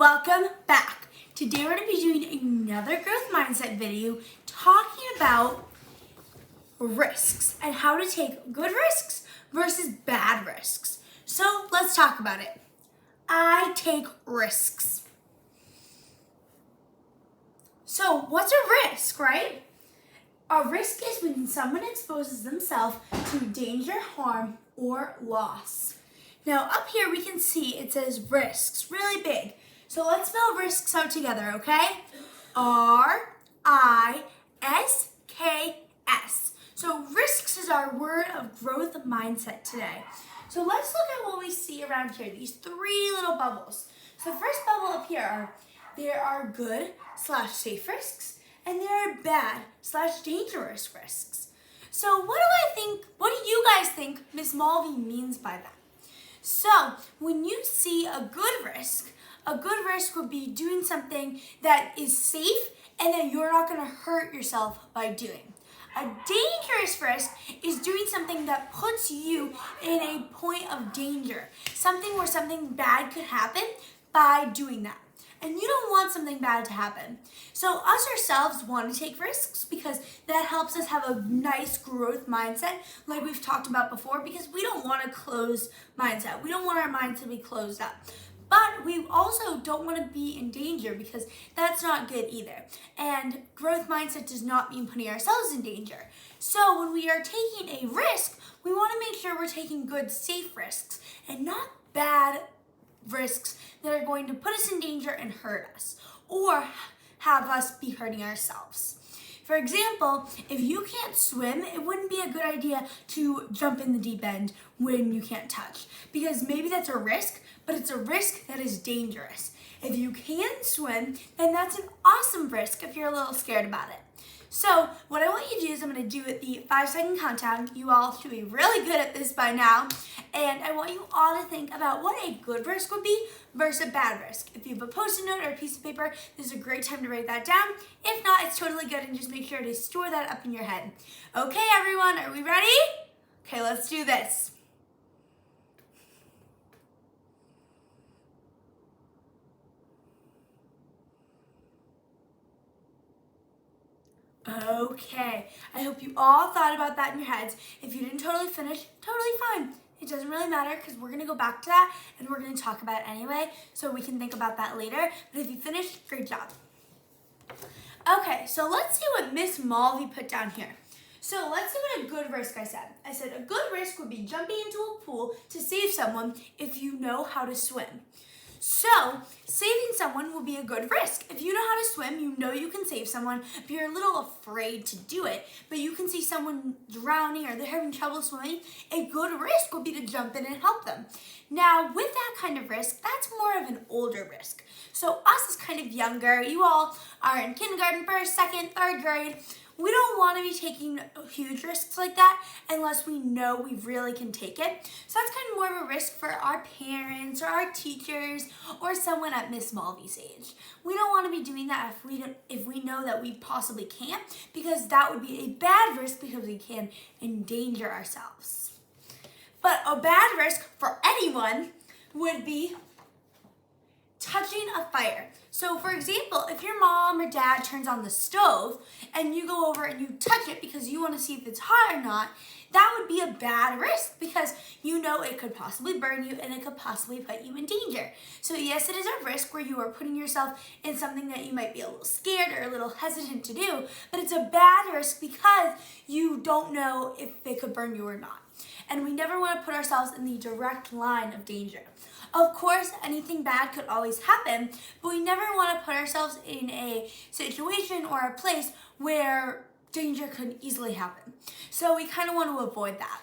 Welcome back. Today we're going to be doing another growth mindset video talking about risks and how to take good risks versus bad risks. So let's talk about it. I take risks. So what's a risk, right? A risk is when someone exposes themselves to danger, harm, or loss. Now up here we can see it says risks, really big. So let's spell risks out together, okay? R-I-S-K-S. So risks is our word of growth mindset today. So let's look at what we see around here, these three little bubbles. So the first bubble up here there are good/safe risks, and there are bad/dangerous risks. So what do you guys think Miss Malvi means by that? So when you see a good risk would be doing something that is safe and that you're not going to hurt yourself by doing. A dangerous risk is doing something that puts you in a point of danger, something where something bad could happen by doing that. And you don't want something bad to happen. So us ourselves want to take risks because that helps us have a nice growth mindset like we've talked about before, because we don't want a closed mindset. We don't want our mind to be closed up. But we also don't want to be in danger because that's not good either. And growth mindset does not mean putting ourselves in danger. So when we are taking a risk, we want to make sure we're taking good, safe risks and not bad risks that are going to put us in danger and hurt us or have us be hurting ourselves. For example, if you can't swim, it wouldn't be a good idea to jump in the deep end when you can't touch, because maybe that's a risk, but it's a risk that is dangerous. If you can swim, then that's an awesome risk if you're a little scared about it. So what I want you to do is I'm going to do the 5-second countdown. You all should be really good at this by now. And I want you all to think about what a good risk would be versus a bad risk. If you have a Post-it note or a piece of paper, this is a great time to write that down. If not, it's totally good, and just make sure to store that up in your head. Okay, everyone, are we ready? Okay, let's do this. Okay, I hope you all thought about that in your heads. If you didn't totally finish, totally fine. It doesn't really matter because we're going to go back to that and we're going to talk about it anyway, so we can think about that later. But if you finished, great job. Okay, so let's see what Miss Malvi put down here. So let's see what a good risk I said. I said a good risk would be jumping into a pool to save someone if you know how to swim. So, saving someone will be a good risk. If you know how to swim, you know you can save someone, but you're a little afraid to do it. But you can see someone drowning or they're having trouble swimming. A good risk would be to jump in and help them. Now, with that kind of risk, that's more of an older risk. So, us as kind of younger, you all are in kindergarten, first, second, third grade. We don't want to be taking huge risks like that unless we know we really can take it. So that's kind of more of a risk for our parents or our teachers or someone at Miss Malvi's age. We don't want to be doing that if we know that we possibly can't, because that would be a bad risk because we can endanger ourselves. But a bad risk for anyone would be touching a fire. So for example, if your mom or dad turns on the stove and you go over and you touch it because you want to see if it's hot or not, that would be a bad risk because you know it could possibly burn you and it could possibly put you in danger. So yes, it is a risk where you are putting yourself in something that you might be a little scared or a little hesitant to do, but it's a bad risk because you don't know if it could burn you or not. And we never want to put ourselves in the direct line of danger. Of course, anything bad could always happen, but we never want to put ourselves in a situation or a place where danger could easily happen. So we kind of want to avoid that.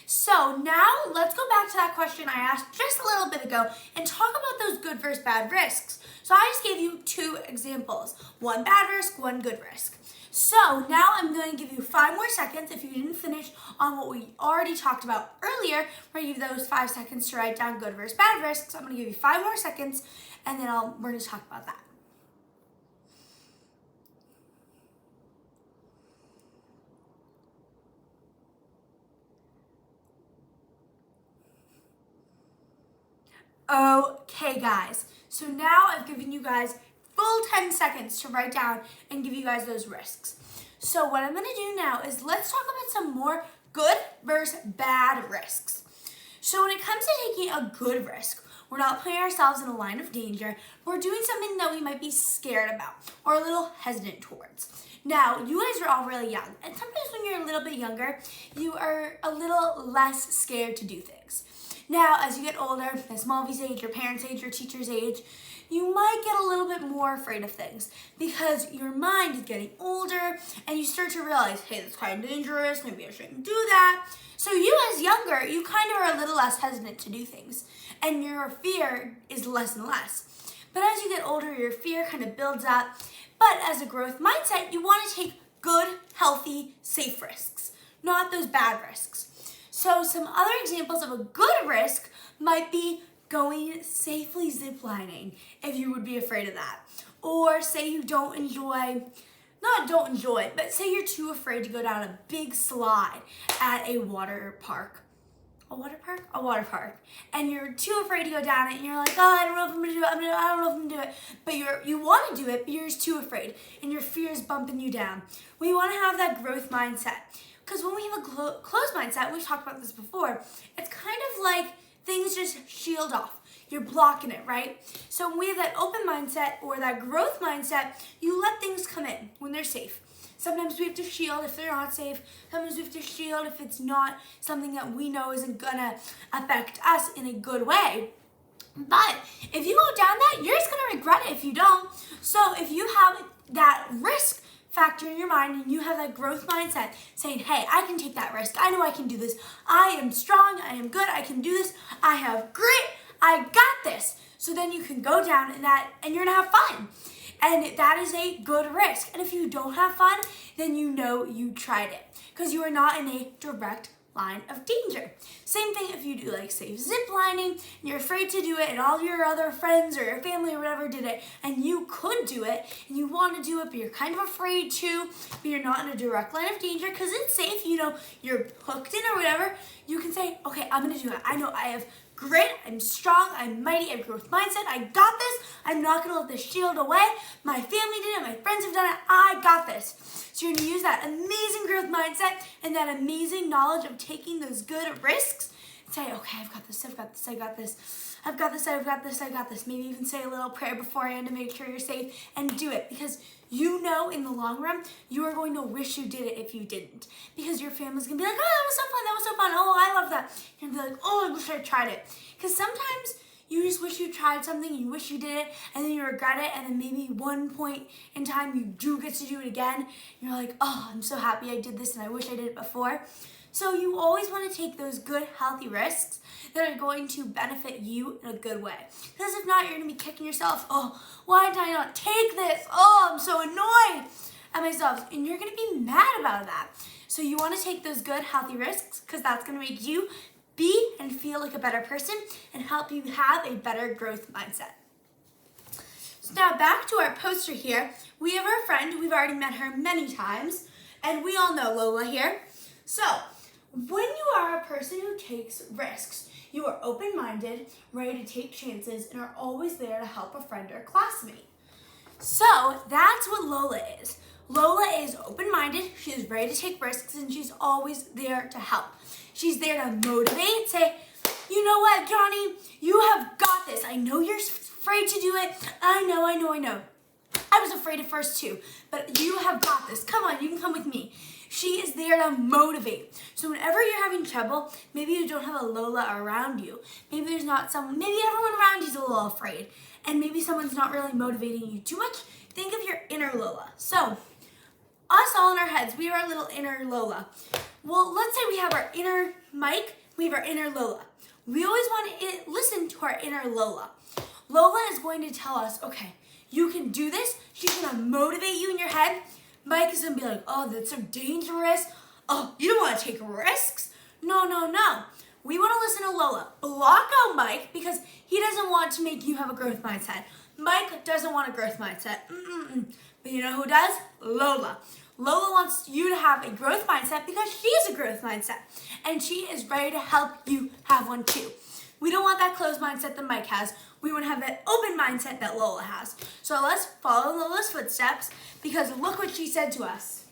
So now let's go back to that question I asked just a little bit ago and talk about those good versus bad risks. So I just gave you 2 examples, one bad risk, one good risk. So now I'm going to give you 5 more seconds if you didn't finish on what we already talked about earlier, where I give those 5 seconds to write down good versus bad risks. I'm going to give you 5 more seconds and then we're going to talk about that. Okay, guys. So now I've given you guys full 10 seconds to write down and give you guys those risks. So what I'm gonna do now is let's talk about some more good versus bad risks. So when it comes to taking a good risk, we're not putting ourselves in a line of danger. We're doing something that we might be scared about or a little hesitant towards. Now, you guys are all really young, and sometimes when you're a little bit younger, you are a little less scared to do things. Now, as you get older, as Malvi's age, your parents' age, your teacher's age, you might get a little bit more afraid of things because your mind is getting older and you start to realize, hey, that's kind of dangerous, maybe I shouldn't do that. So you as younger, you kind of are a little less hesitant to do things and your fear is less and less. But as you get older, your fear kind of builds up. But as a growth mindset, you want to take good, healthy, safe risks, not those bad risks. So some other examples of a good risk might be going safely ziplining if you would be afraid of that. Or say you don't enjoy, but say you're too afraid to go down a big slide at a water park. A water park. And you're too afraid to go down it and you're like, oh, I don't know if I'm gonna do it, I don't know if I'm gonna do it. But you wanna do it, but you're just too afraid and your fear is bumping you down. We wanna have that growth mindset. Because when we have a closed mindset, we've talked about this before, it's kind of like things just shield off. You're blocking it, right? So when we have that open mindset or that growth mindset, you let things come in when they're safe. Sometimes we have to shield if they're not safe. Sometimes we have to shield if it's not something that we know isn't gonna affect us in a good way. But if you go down that, you're just gonna regret it if you don't. So if you have that risk factor in your mind and you have that growth mindset saying, hey, I can take that risk. I know I can do this. I am strong. I am good. I can do this. I have grit. I got this. So then you can go down in that and you're gonna have fun. And that is a good risk. And if you don't have fun, then you know you tried it because you are not in a direct line of danger. Same thing if you do like safe zip lining and you're afraid to do it and all your other friends or your family or whatever did it and you could do it and you want to do it but you're kind of afraid to, but you're not in a direct line of danger because it's safe, you know, you're hooked in or whatever, you can say, okay, I'm going to do it. I know I have grit, I'm strong, I'm mighty, I have growth mindset, I got this, I'm not going to let this shield away, my family did it, my friends have done it, I got this. So you're going to use that amazing growth mindset and that amazing knowledge of taking those good risks and say, okay, I've got this, I've got this, I got this, I've got this, I've got this, I got this. Maybe even say a little prayer beforehand to make sure you're safe and do it because you know in the long run, you are going to wish you did it if you didn't. Because your family's going to be like, oh, that was so fun, that was so fun, oh, I love that. You're going to be like, oh, I wish I tried it. Because sometimes you just wish you tried something, you wish you did it, and then you regret it, and then maybe one point in time you do get to do it again. And you're like, oh, I'm so happy I did this and I wish I did it before. So you always want to take those good, healthy risks that are going to benefit you in a good way. Because if not, you're going to be kicking yourself, oh, why did I not take this? Oh, I'm so annoyed at myself. And you're going to be mad about that. So you want to take those good, healthy risks because that's going to make you be and feel like a better person and help you have a better growth mindset. So now back to our poster here. We have our friend, we've already met her many times, and we all know Lola here. So when you are a person who takes risks, you are open-minded, ready to take chances, and are always there to help a friend or classmate. So that's what Lola is. Lola is open-minded, she is ready to take risks, and she's always there to help. She's there to motivate, say, you know what, Johnny, you have got this. I know you're afraid to do it. I know. I was afraid at first too, but you have got this. Come on, you can come with me. She is there to motivate. So whenever you're having trouble, maybe you don't have a Lola around you. Maybe there's not someone, maybe everyone around you is a little afraid, and maybe someone's not really motivating you too much. Think of your inner Lola. So us all in our heads, we are our little inner Lola. Well, let's say we have our inner Mike, we have our inner Lola. We always want to listen to our inner Lola. Lola is going to tell us, okay, you can do this. She's going to motivate you in your head. Mike is going to be like, oh, that's so dangerous. Oh, you don't want to take risks. No. We want to listen to Lola. Block out Mike because he doesn't want to make you have a growth mindset. Mike doesn't want a growth mindset. But you know who does? Lola. Lola wants you to have a growth mindset because she has a growth mindset. And she is ready to help you have one too. We don't want that closed mindset that Mike has. We want to have that open mindset that Lola has. So let's follow Lola's footsteps because look what she said to us.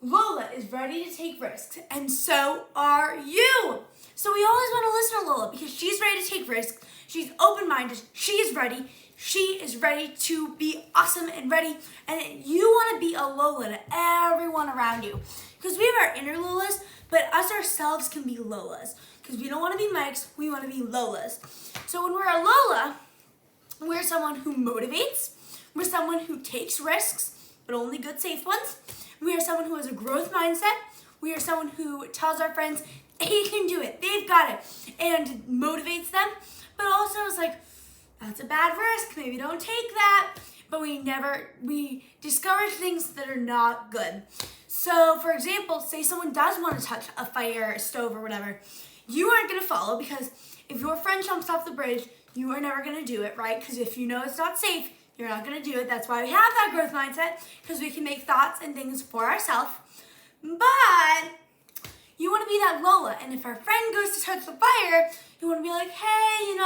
Lola is ready to take risks, and so are you. So we always want to listen to Lola because she's ready to take risks. She's open-minded. She is ready. She is ready to be awesome and ready. And you want to be a Lola to everyone around you. Because we have our inner Lolas, but us ourselves can be Lolas. Because we don't want to be Mikes, we want to be Lolas. So when we're a Lola, we're someone who motivates. We're someone who takes risks, but only good, safe ones. We are someone who has a growth mindset. We are someone who tells our friends, they can do it, they've got it, and motivates them. But also is like, that's a bad risk, maybe don't take that. But we discourage things that are not good. So for example, say someone does want to touch a fire, a stove, or whatever. You aren't going to follow because if your friend jumps off the bridge, you are never going to do it, right? Because if you know it's not safe, you're not going to do it. That's why we have that growth mindset, because we can make thoughts and things for ourselves. But you want to be that Lola. And if our friend goes to touch the fire, you want to be like, hey,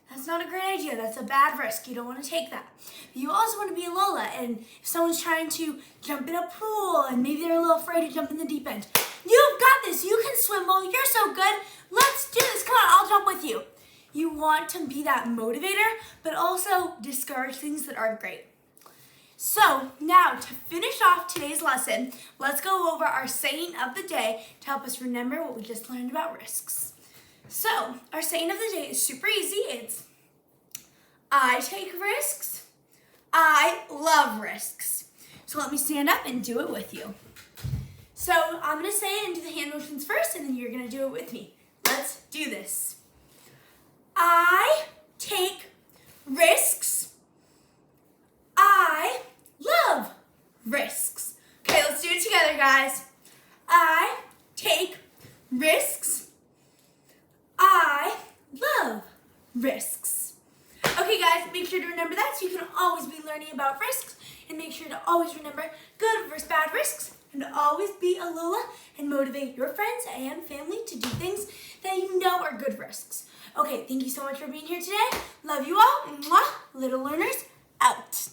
that's not a great idea. That's a bad risk. You don't want to take that. But you also want to be a Lola. And if someone's trying to jump in a pool and maybe they're a little afraid to jump in the deep end, you've got this. You can swim well. You're so good. Let's do this. Come on, I'll jump with you. You want to be that motivator, but also discourage things that aren't great. So now to finish off today's lesson, let's go over our saying of the day to help us remember what we just learned about risks. So our saying of the day is super easy. It's, I take risks. I love risks. So let me stand up and do it with you. So I'm going to say it and do the hand motions first, and then you're going to do it with me. Let's do this. I take risks. I love risks. Okay, let's do it together, guys. I take risks. I love risks. Okay, guys, make sure to remember that so you can always be learning about risks, and make sure to always remember good versus bad risks, and to always be a Lola and motivate your friends and family to do things that you know are good risks. Okay, thank you so much for being here today. Love you all. Mwah. Little learners out.